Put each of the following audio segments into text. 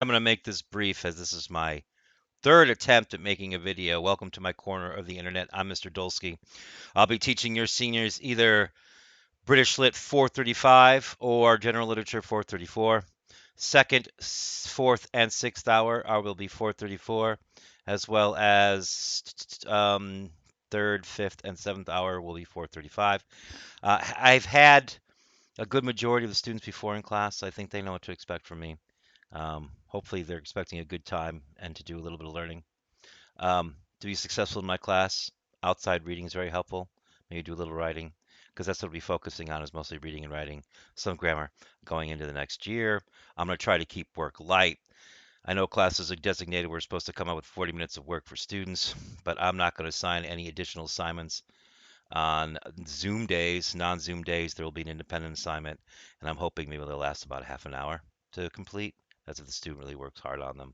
I'm going to make this brief as this is my third attempt at making a video. Welcome to my corner of the internet. I'm Mr. Dulski. I'll be teaching your seniors either British Lit 435 or General Literature 434. Second, fourth, and sixth hour will be 434, as well as third, fifth, and seventh hour will be 435. I've had a good majority of the students before in class, so I think they know what to expect from me. Hopefully, they're expecting a good time and to do a little bit of learning. To be successful in my class, outside reading is very helpful. Maybe do a little writing, because that's what we'll be focusing on is mostly reading and writing, some grammar going into the next year. I'm going to try to keep work light. I know classes are designated. We're supposed to come up with 40 minutes of work for students, but I'm not going to assign any additional assignments on Zoom days, non-Zoom days. There will be an independent assignment, and I'm hoping maybe they'll last about half an hour to complete. That's if the student really works hard on them,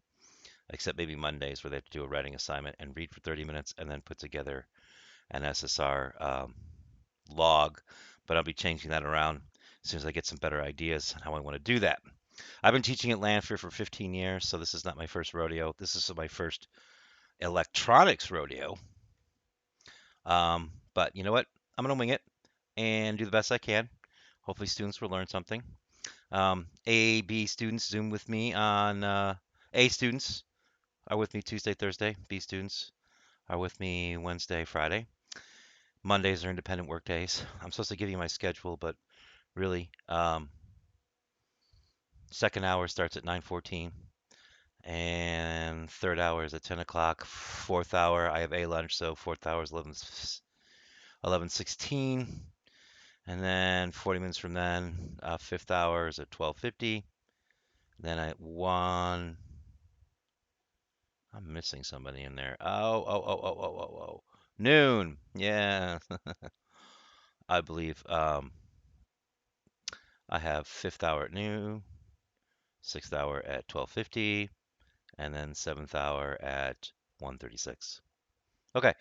except maybe Mondays where they have to do a writing assignment and read for 30 minutes and then put together an SSR log. But I'll be changing that around as soon as I get some better ideas on how I want to do that. I've been teaching at Lanphier for 15 years, so this is not my first rodeo. This is my first electronics rodeo. But you know what? I'm going to wing it and do the best I can. Hopefully, students will learn something. A, B students Zoom with me on A students are with me Tuesday, Thursday. B students are with me Wednesday, Friday. Mondays are independent work days. I'm supposed to give you my schedule, but really, second hour starts at 9:14, and third hour is at 10 o'clock. Fourth hour, I have a lunch, so fourth hour is 11:16, and then 40 minutes from then, fifth hour is at 12:50. Then at 1, I'm missing somebody in there. Oh. Noon. Yeah, I believe. I have fifth hour at noon, sixth hour at 12:50, and then seventh hour at 1:36. Okay,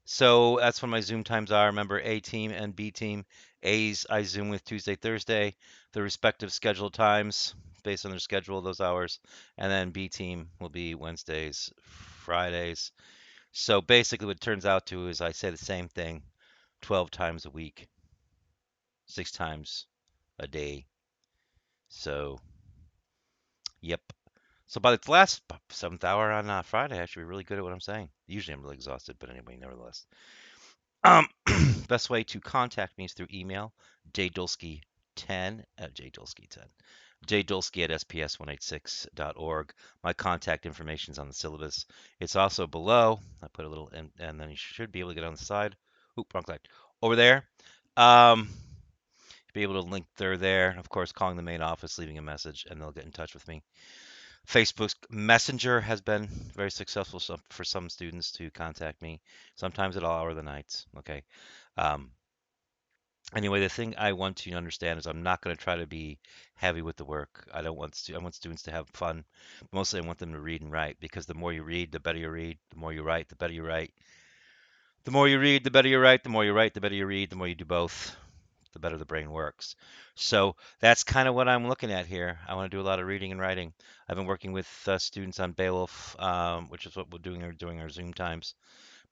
so that's when my Zoom times are. Remember, A team and B team. A's I Zoom with Tuesday, Thursday, the respective scheduled times based on their schedule, those hours, and then B team will be Wednesdays, Fridays. So basically, what it turns out to is I say the same thing 12 times a week, 6 times a day. So, yep. So by the last seventh hour on Friday, I should be really good at what I'm saying. Usually I'm really exhausted, but anyway, nevertheless. Um, best way to contact me is through email, jdulski10 at jdulski10. jdulski at sps186.org. My contact information is on the syllabus. It's also below. I put a little, and then you should be able to get on the side. Oop, wrong side. Over there. Um, be able to link there. Of course, calling the main office, leaving a message, and they'll get in touch with me. Facebook Messenger has been very successful for some students to contact me, sometimes at all hour of the nights. Okay. Um, anyway, the thing I want you to understand is I'm not going to try to be heavy with the work. I don't want I want students to have fun. Mostly, I want them to read and write because the more you read, the better you read. The more you write, the better you write. The more you read, the better you write. The more you write, the better you read. The more you do both, the better the brain works. So that's kind of what I'm looking at here. I want to do a lot of reading and writing. I've been working with students on Beowulf, which is what we're doing our Zoom times.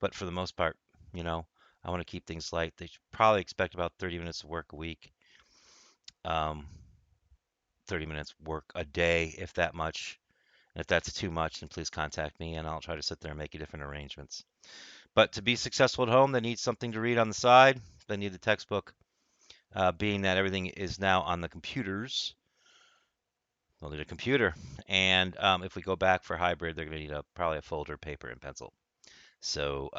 But for the most part, you know, I want to keep things light. They should probably expect about 30 minutes of work a week, um, 30 minutes work a day, if that much. And if that's too much, then please contact me and I'll try to sit there and make you different arrangements. But to be successful at home, they need something to read on the side. They need the textbook. Being that everything is now on the computers, they'll need a computer. And if we go back for hybrid, they're going to need probably a folder, paper, and pencil. So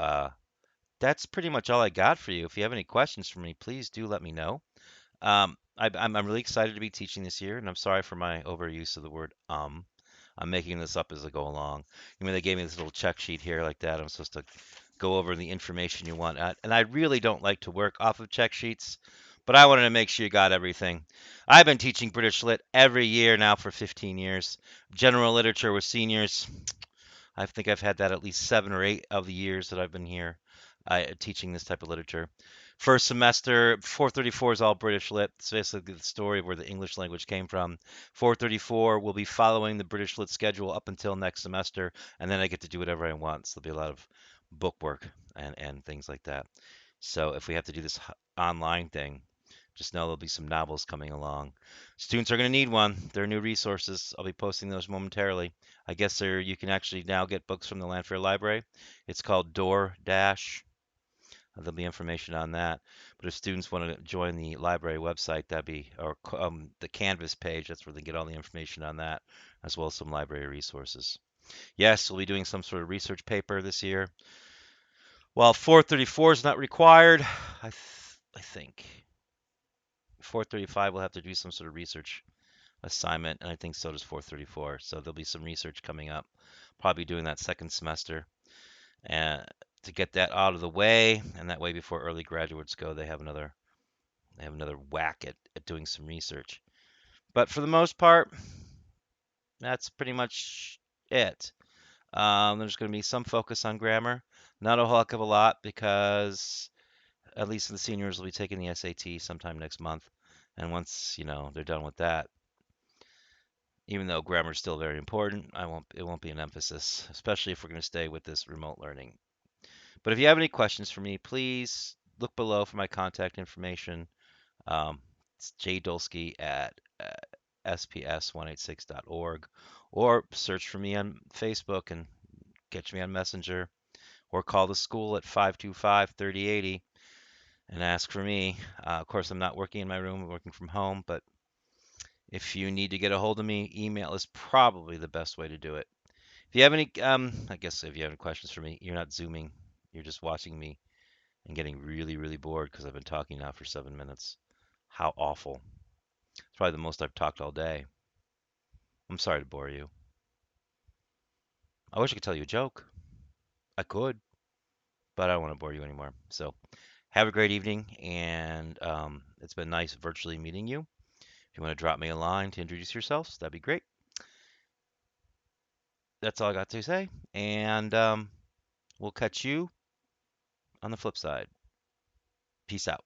that's pretty much all I got for you. If you have any questions for me, please do let me know. I'm really excited to be teaching this year, and I'm sorry for my overuse of the word. I'm making this up as I go along. You mean they gave me this little check sheet here like that. I'm supposed to go over the information you want. And I really don't like to work off of check sheets, but I wanted to make sure you got everything. I've been teaching British Lit every year now for 15 years. General literature with seniors. I think I've had that at least 7 or 8 of the years that I've been here teaching this type of literature. First semester, 434 is all British Lit. It's basically the story of where the English language came from. 434 will be following the British Lit schedule up until next semester, and then I get to do whatever I want. So there'll be a lot of book work and things like that. So if we have to do this online thing, just know there'll be some novels coming along. Students are going to need one. They're new resources. I'll be posting those momentarily. I guess you can actually now get books from the Lanphier Library. It's called Door Dash. There'll be information on that. But if students want to join the library website, that'd be, or the Canvas page, that's where they get all the information on that, as well as some library resources. Yes, we'll be doing some sort of research paper this year. While 434 is not required, I think 435 will have to do some sort of research assignment, and I think so does 434. So there'll be some research coming up. Probably doing that second semester, and to get that out of the way, and that way before early graduates go, they have another whack at doing some research. But for the most part, that's pretty much it. There's going to be some focus on grammar, not a whole heck of a lot because at least the seniors will be taking the SAT sometime next month. And once, they're done with that, even though grammar is still very important, it won't be an emphasis, especially if we're going to stay with this remote learning. But if you have any questions for me, please look below for my contact information. It's jdulski at sps186.org, or search for me on Facebook and catch me on Messenger, or call the school at 525-3080 and ask for me. Of course, I'm not working in my room, I'm working from home, but if you need to get a hold of me, email is probably the best way to do it. If you have any, I guess if you have any questions for me, you're not Zooming, you're just watching me and getting really, really bored because I've been talking now for 7 minutes. How awful. It's probably the most I've talked all day. I'm sorry to bore you. I wish I could tell you a joke. I could, but I don't want to bore you anymore. So have a great evening, and it's been nice virtually meeting you. If you want to drop me a line to introduce yourselves, that'd be great. That's all I got to say, and we'll catch you on the flip side. Peace out.